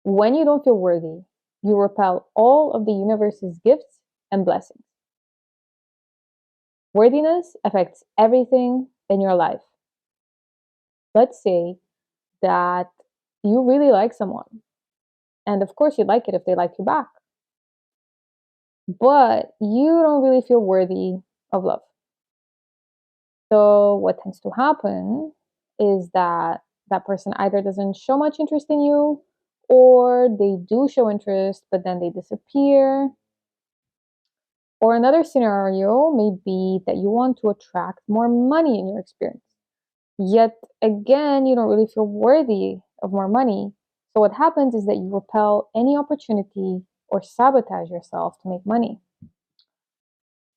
When you don't feel worthy, you repel all of the universe's gifts and blessings. Worthiness affects everything in your life. Let's say that you really like someone, and of course, you'd like it if they like you back, but you don't really feel worthy of love. So, what tends to happen is that that person either doesn't show much interest in you, or they do show interest, but then they disappear. Or another scenario may be that you want to attract more money in your experience. Yet again, you don't really feel worthy of more money. So what happens is that you repel any opportunity or sabotage yourself to make money.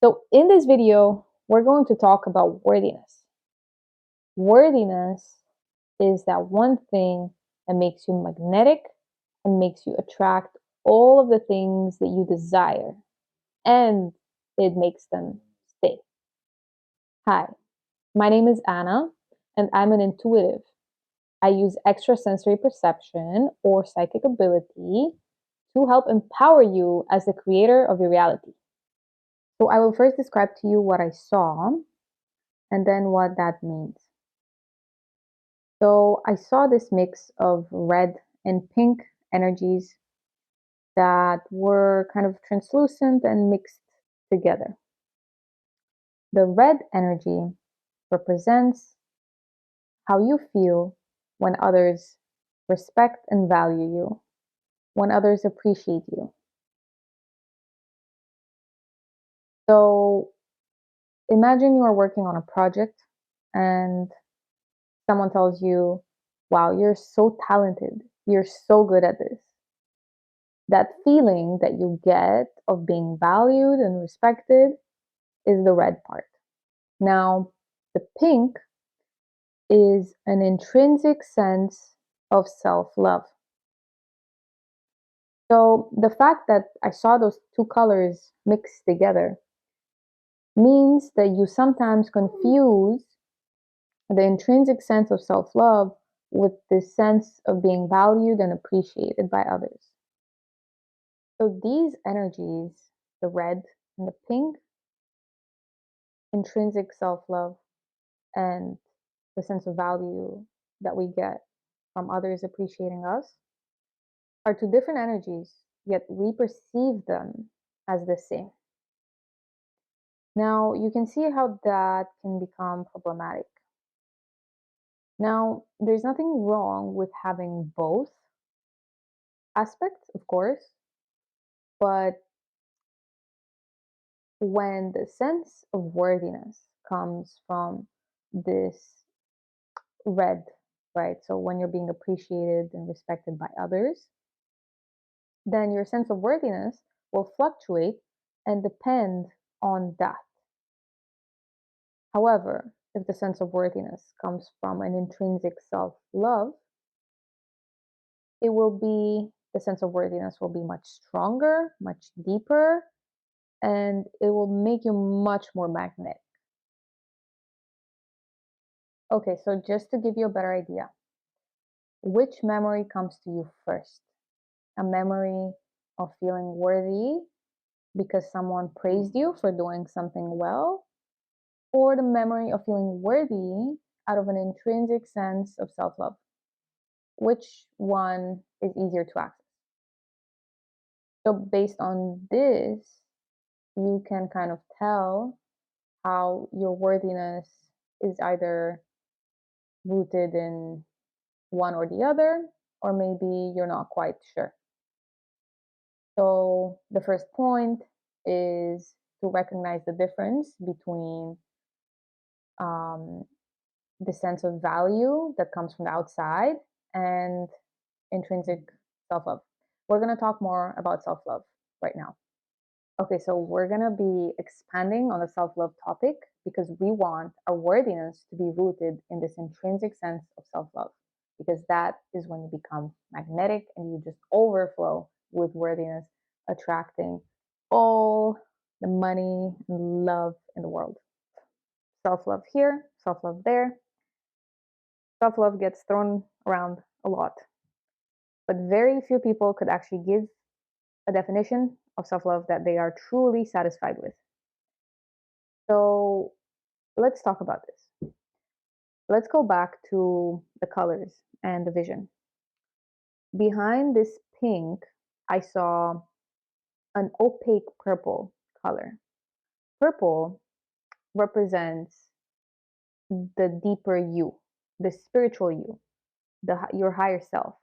So in this video, we're going to talk about worthiness. Worthiness is that one thing that makes you magnetic and makes you attract all of the things that you desire, and it makes them stay. Hi, my name is Anna, and I'm an intuitive. I use extrasensory perception or psychic ability to help empower you as the creator of your reality. So, I will first describe to you what I saw and then what that means. So, I saw this mix of red and pink energies that were kind of translucent and mixed together. The red energy represents how you feel when others respect and value you, when others appreciate you. So imagine you are working on a project and someone tells you, wow, you're so talented, you're so good at this. That feeling that you get of being valued and respected is the red part. Now, the pink is an intrinsic sense of self love. So the fact that I saw those two colors mixed together means that you sometimes confuse the intrinsic sense of self love with this sense of being valued and appreciated by others. So these energies, the red and the pink, intrinsic self love, and the sense of value that we get from others appreciating us, are two different energies, yet we perceive them as the same. Now, you can see how that can become problematic. Now, there's nothing wrong with having both aspects, of course, but when the sense of worthiness comes from this red, right? So when you're being appreciated and respected by others, then your sense of worthiness will fluctuate and depend on that. However, if the sense of worthiness comes from an intrinsic self love, it will be the sense of worthiness will be much stronger, much deeper, and it will make you much more magnetic. Okay, so just to give you a better idea, which memory comes to you first? A memory of feeling worthy because someone praised you for doing something well, or the memory of feeling worthy out of an intrinsic sense of self love? Which one is easier to access? So, based on this, you can kind of tell how your worthiness is either rooted in one or the other, or maybe you're not quite sure. So, the first point is to recognize the difference between um, the sense of value that comes from the outside and intrinsic self love. We're going to talk more about self love right now. Okay, so we're going to be expanding on the self love topic because we want our worthiness to be rooted in this intrinsic sense of self love, because that is when you become magnetic and you just overflow with worthiness, attracting all the money and love in the world. Self love here, self love there. Self love gets thrown around a lot. But very few people could actually give a definition of self-love that they are truly satisfied with. So let's talk about this. Let's go back to the colors and the vision. Behind this pink, I saw an opaque purple color. Purple represents the deeper you, the spiritual you, your higher self.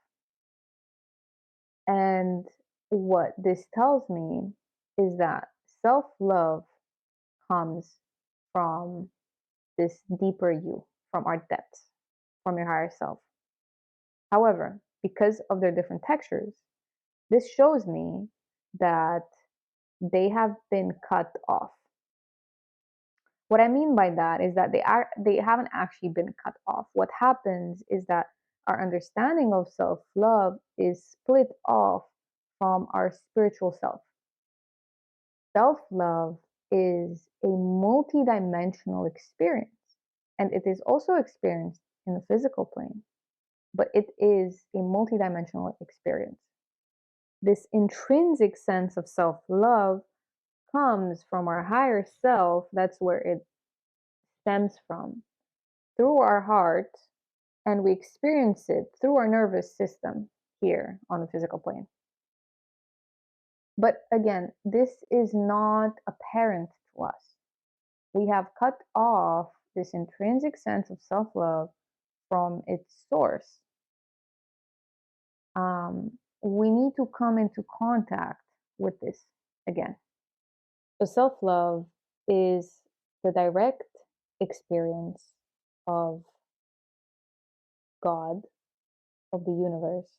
And what this tells me is that self-love comes from this deeper you, from our depths, from your higher self. However, because of their different textures, this shows me that they have been cut off. What I mean by that is that they haven't actually been cut off. What happens is that our understanding of self-love is split off from our spiritual self. Self-love is a multidimensional experience, and it is also experienced in the physical plane, but it is a multidimensional experience. This intrinsic sense of self-love comes from our higher self. That's where it stems from, through our heart, and we experience it through our nervous system here on the physical plane. But again, this is not apparent to us. We have cut off this intrinsic sense of self-love from its source. We need to come into contact with this again. So self-love is the direct experience of God, of the universe,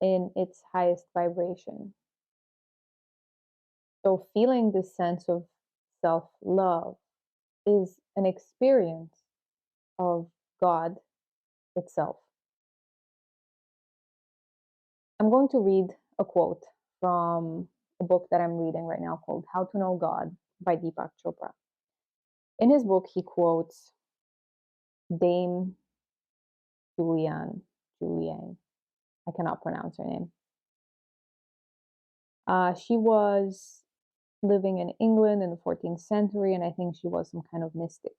in its highest vibration. So feeling this sense of self-love is an experience of God itself. I'm going to read a quote from a book that I'm reading right now called How to Know God by Deepak Chopra. In his book, he quotes Dame Julian. I cannot pronounce her name. She was living in England in the 14th century, and I think she was some kind of mystic.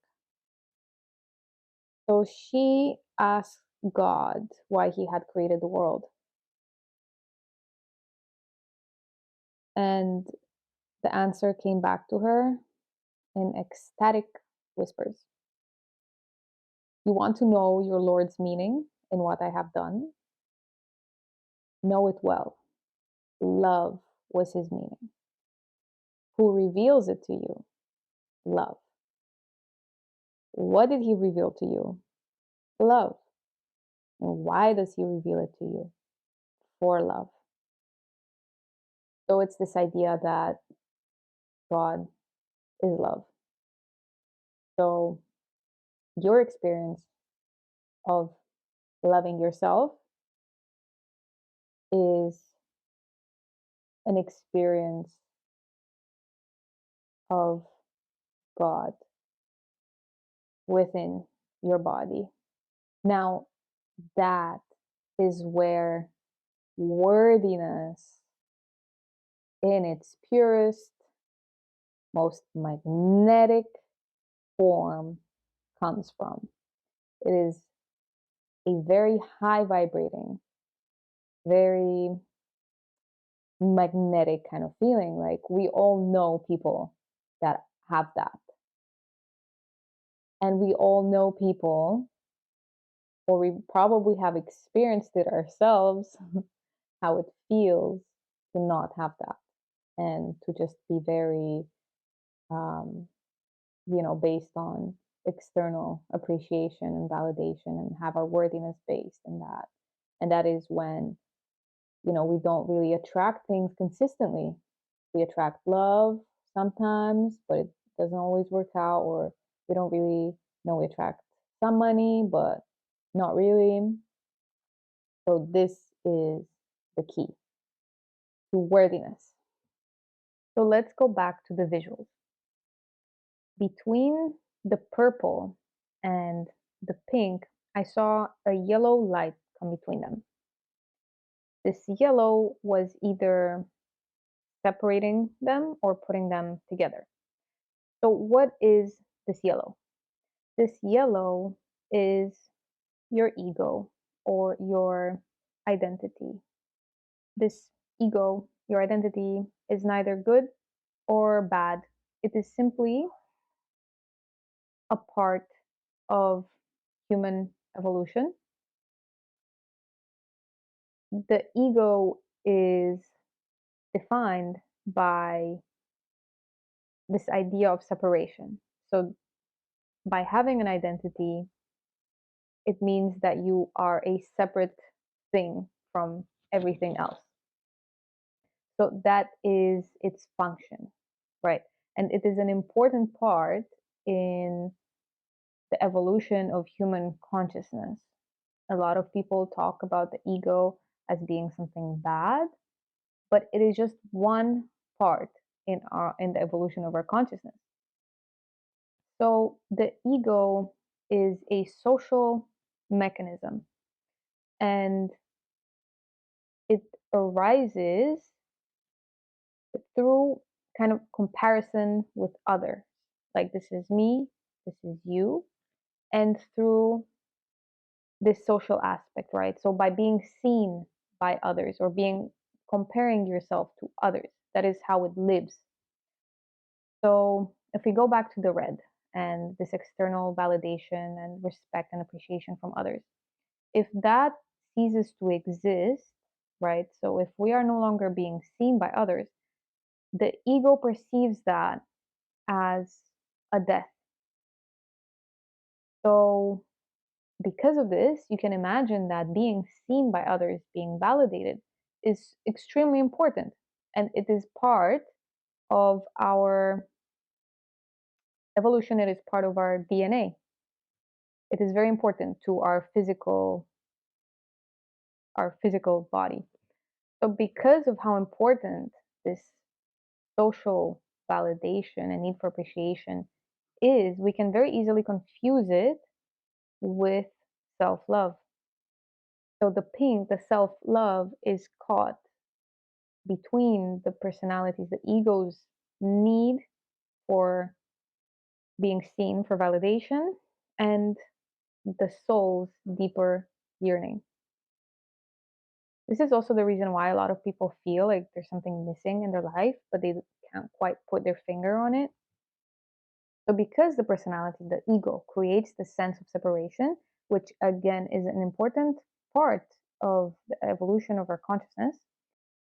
So she asked God why he had created the world. And the answer came back to her in ecstatic whispers. You want to know your Lord's meaning in what I have done? Know it well. Love was his meaning. Who reveals it to you? Love. What did he reveal to you? Love. And why does he reveal it to you? For love. So it's this idea that God is love. So your experience of loving yourself is an experience of God within your body. Now, that is where worthiness in its purest, most magnetic form comes from. It is a very high vibrating, very magnetic kind of feeling. Like we all know people that have that. And we all know people, or we probably have experienced it ourselves, how it feels to not have that and to just be very, based on external appreciation and validation and have our worthiness based in that. And that is when, we don't really attract things consistently. We attract love sometimes, but it doesn't always work out, or we don't really know we attract some money, but not really. So this is the key to worthiness. So let's go back to the visuals. Between the purple and the pink, I saw a yellow light come between them. This yellow was either separating them or putting them together. So, what is this yellow? This yellow is your ego or your identity. This ego, your identity, is neither good or bad. It is simply a part of human evolution. The ego is defined by this idea of separation. So, by having an identity, it means that you are a separate thing from everything else. So, that is its function, right? And it is an important part in the evolution of human consciousness. A lot of people talk about the ego as being something bad, but it is just one part in the evolution of our consciousness. So the ego is a social mechanism, and it arises through kind of comparison with others. Like, this is me, this is you, and through this social aspect, right? So by being seen by others or being comparing yourself to others, that is how it lives. So if we go back to the red and this external validation and respect and appreciation from others, if that ceases to exist, right? So if we are no longer being seen by others, the ego perceives that as a death. So because of this, you can imagine that being seen by others, being validated, is extremely important. And it is part of our evolution, it is part of our DNA. It is very important to our physical body. So because of how important this social validation and need for appreciation is, we can very easily confuse it with self-love. So the self-love is caught between the personalities, the ego's need for being seen for validation and the soul's deeper yearning. This is also the reason why a lot of people feel like there's something missing in their life, but they can't quite put their finger on it. So, because the personality, the ego, creates the sense of separation, which again is an important part of the evolution of our consciousness,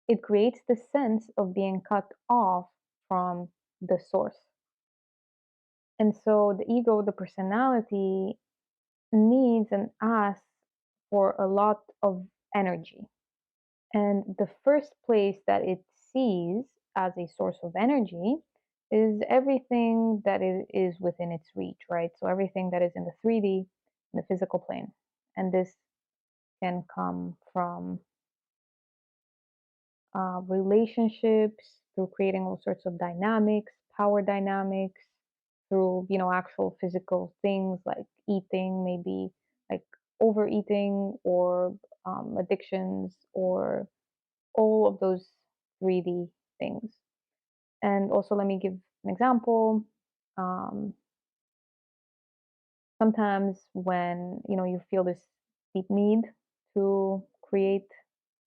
it creates the sense of being cut off from the source. And so the ego, the personality, needs and asks for a lot of energy. And the first place that it sees as a source of energy is everything that is within its reach, right? So everything that is in the 3D, in the physical plane. And this can come from relationships, through creating all sorts of dynamics, power dynamics, through actual physical things like eating, maybe like overeating or addictions or all of those 3D things. And also, let me give an example. Um, Sometimes when you feel this deep need to create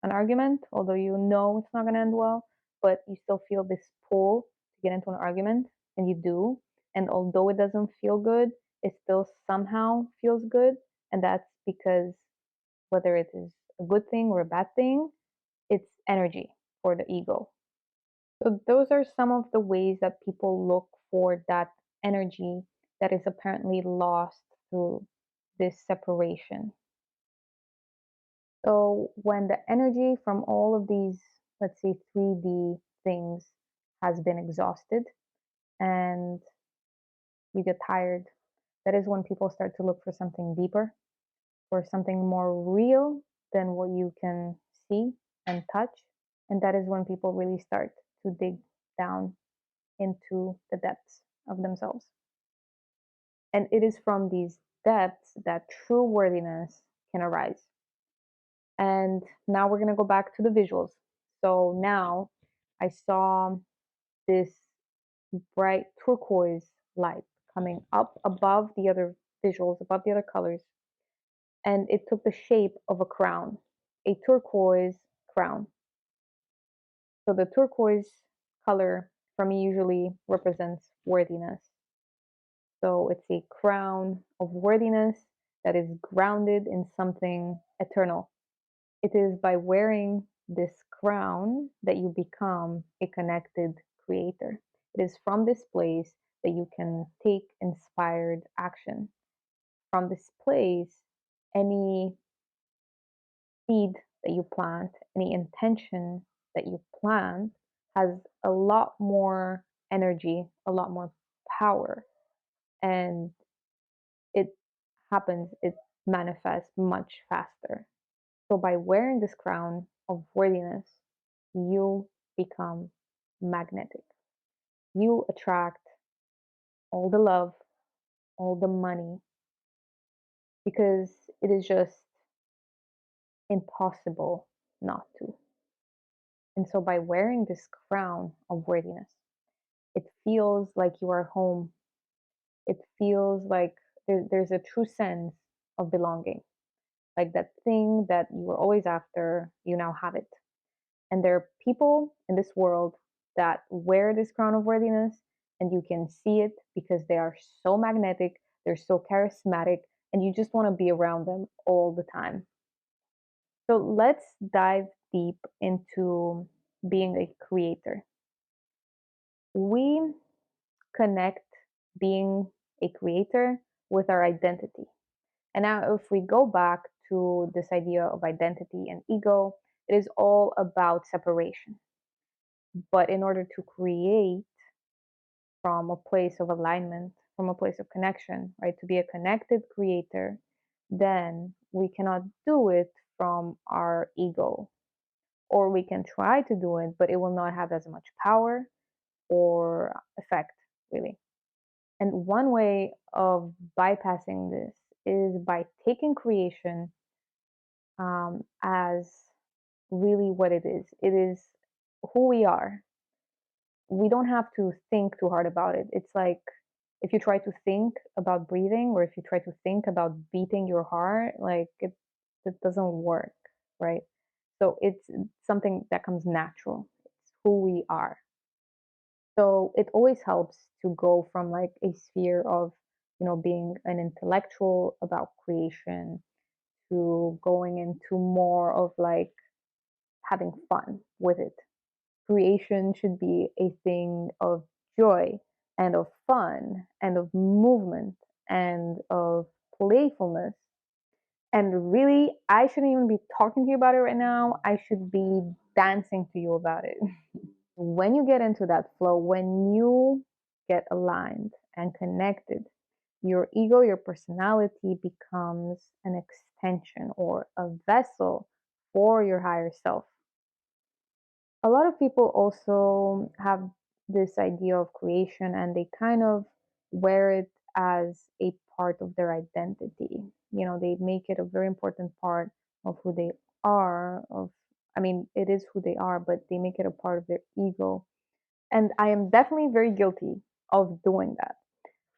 an argument, although you know it's not going to end well, but you still feel this pull to get into an argument, and you do. And although it doesn't feel good, it still somehow feels good. And that's because whether it is a good thing or a bad thing, it's energy for the ego. So those are some of the ways that people look for that energy that is apparently lost through this separation. So when the energy from all of these, let's say 3D things has been exhausted and you get tired, that is when people start to look for something deeper, for something more real than what you can see and touch. And that is when people really start to dig down into the depths of themselves. And it is from these depths that true worthiness can arise. And now we're going to go back to the visuals. So now I saw this bright turquoise light coming up above the other visuals, above the other colors, and it took the shape of a crown, a turquoise crown. So the turquoise color for me usually represents worthiness. So it's a crown of worthiness that is grounded in something eternal. It is by wearing this crown that you become a connected creator. It is from this place that you can take inspired action. From this place, any seed that you plant, any intention that you plant has a lot more energy, a lot more power, and it it manifests much faster. So by wearing this crown of worthiness, you become magnetic. You attract all the love, all the money, because it is just impossible not to. And so by wearing this crown of worthiness, it feels like you are home. It feels like there's a true sense of belonging. Like that thing that you were always after, you now have it. And there are people in this world that wear this crown of worthiness, and you can see it because they are so magnetic, they're so charismatic, and you just want to be around them all the time. So let's dive deep into being a creator. We connect being a creator with our identity. And now, if we go back to this idea of identity and ego, it is all about separation. But in order to create from a place of alignment, from a place of connection, right, to be a connected creator, then we cannot do it from our ego. Or we can try to do it, but it will not have as much power or effect, really. And one way of bypassing this is by taking creation as really what it is. It is who we are. We don't have to think too hard about it. It's like if you try to think about breathing, or if you try to think about beating your heart, like it doesn't work, right? So it's something that comes natural. It's who we are. So it always helps to go from like a sphere of, being an intellectual about creation to going into more of like having fun with it. Creation should be a thing of joy and of fun and of movement and of playfulness. And really, I shouldn't even be talking to you about it right now. I should be dancing to you about it. When you get into that flow, when you get aligned and connected, your ego, your personality becomes an extension or a vessel for your higher self. A lot of people also have this idea of creation and they kind of wear it as a part of their identity. They make it a very important part of who they are, it is who they are, but they make it a part of their ego. And I am definitely very guilty of doing that.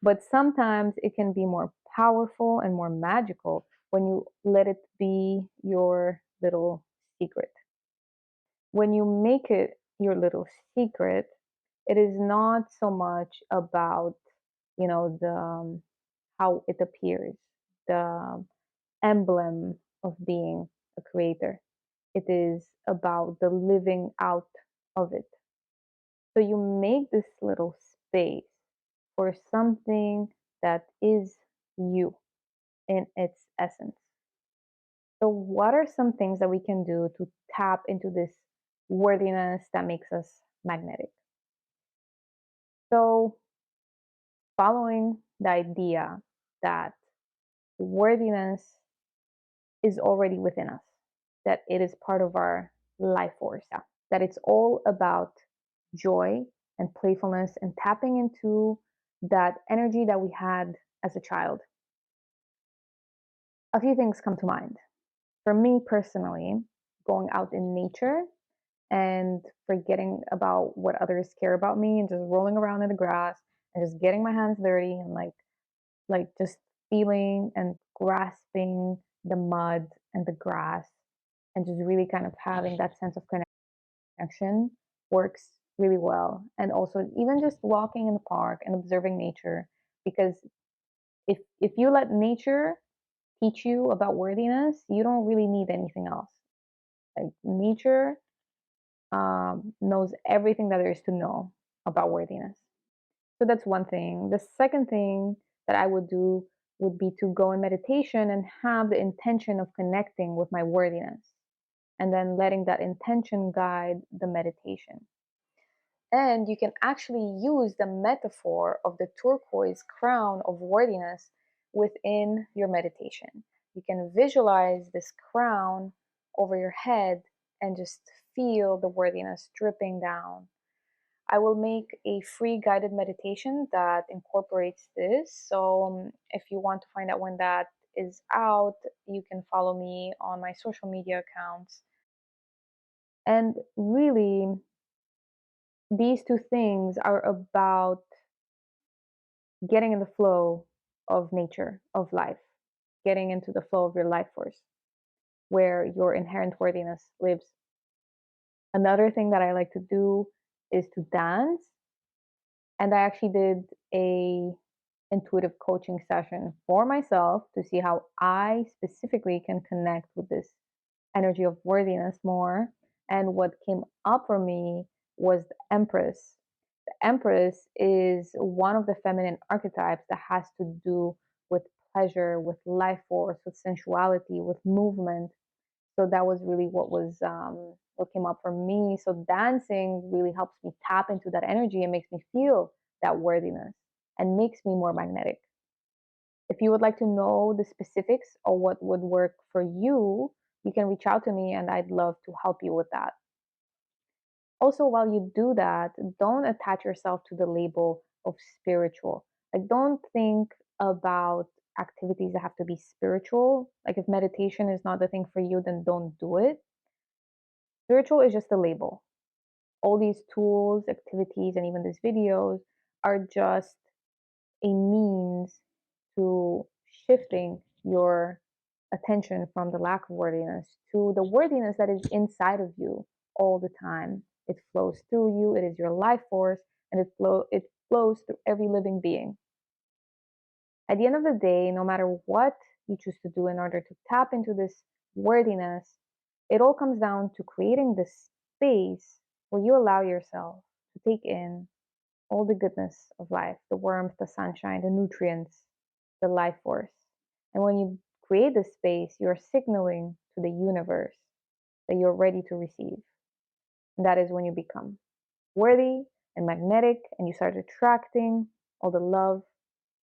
But sometimes it can be more powerful and more magical when you let it be your little secret. When you make it your little secret, it is not so much about, the how it appears, the emblem of being a creator. It is about the living out of it. So you make this little space for something that is you in its essence. So, what are some things that we can do to tap into this worthiness that makes us magnetic? So, following the idea that worthiness is already within us, that it is part of our life force, that it's all about joy and playfulness and tapping into that energy that we had as a child. A few things come to mind. for me personally, going out in nature and forgetting about what others care about me and just rolling around in the grass and just getting my hands dirty and like just feeling and grasping the mud and the grass and just really kind of having that sense of connection works really well. And also even just walking in the park and observing nature, because if you let nature teach you about worthiness, you don't really need anything else. Like nature knows everything that there is to know about worthiness. So that's one thing. The second thing that I would do would be to go in meditation and have the intention of connecting with my worthiness and then letting that intention guide the meditation. And you can actually use the metaphor of the turquoise crown of worthiness within your meditation. You can visualize this crown over your head and just feel the worthiness dripping down. I will make a free guided meditation that incorporates this. So, if you want to find out when that is out, you can follow me on my social media accounts. And really, these two things are about getting in the flow of nature, of life, getting into the flow of your life force, where your inherent worthiness lives. Another thing that I like to do is to dance. And I actually did a intuitive coaching session for myself to see how I specifically can connect with this energy of worthiness more. And what came up for me was the Empress. The Empress is one of the feminine archetypes that has to do with pleasure, with life force, with sensuality, with movement. So that was really what came up for me. So dancing really helps me tap into that energy and makes me feel that worthiness and makes me more magnetic. If you would like to know the specifics of what would work for you, you can reach out to me and I'd love to help you with that. Also, while you do that, don't attach yourself to the label of spiritual. Like, don't think about activities that have to be spiritual. Like, if meditation is not the thing for you, then don't do it. Spiritual is just a label. All these tools, activities, and even these videos are just a means to shifting your attention from the lack of worthiness to the worthiness that is inside of you all the time. It flows through you, it is your life force, and it flows through every living being. At the end of the day, no matter what you choose to do in order to tap into this worthiness, it all comes down to creating this space where you allow yourself to take in all the goodness of life, the warmth, the sunshine, the nutrients, the life force. And when you create this space, you're signaling to the universe that you're ready to receive. And that is when you become worthy and magnetic and you start attracting all the love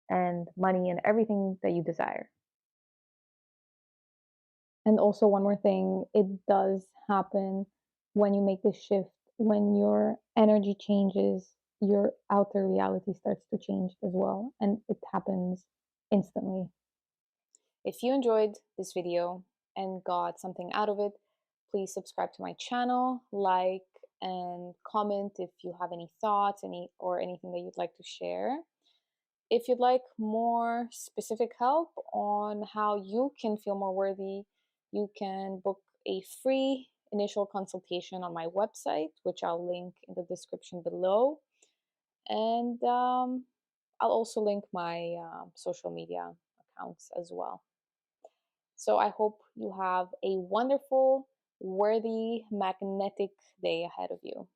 and money and everything that you desire. And also, one more thing, it does happen when you make this shift, when your energy changes, your outer reality starts to change as well. And it happens instantly. If you enjoyed this video and got something out of it, please subscribe to my channel, like, and comment if you have any thoughts, anything that you'd like to share. If you'd like more specific help on how you can feel more worthy, you can book a free initial consultation on my website, which I'll link in the description below. And I'll also link my social media accounts as well. So I hope you have a wonderful, worthy, magnetic day ahead of you.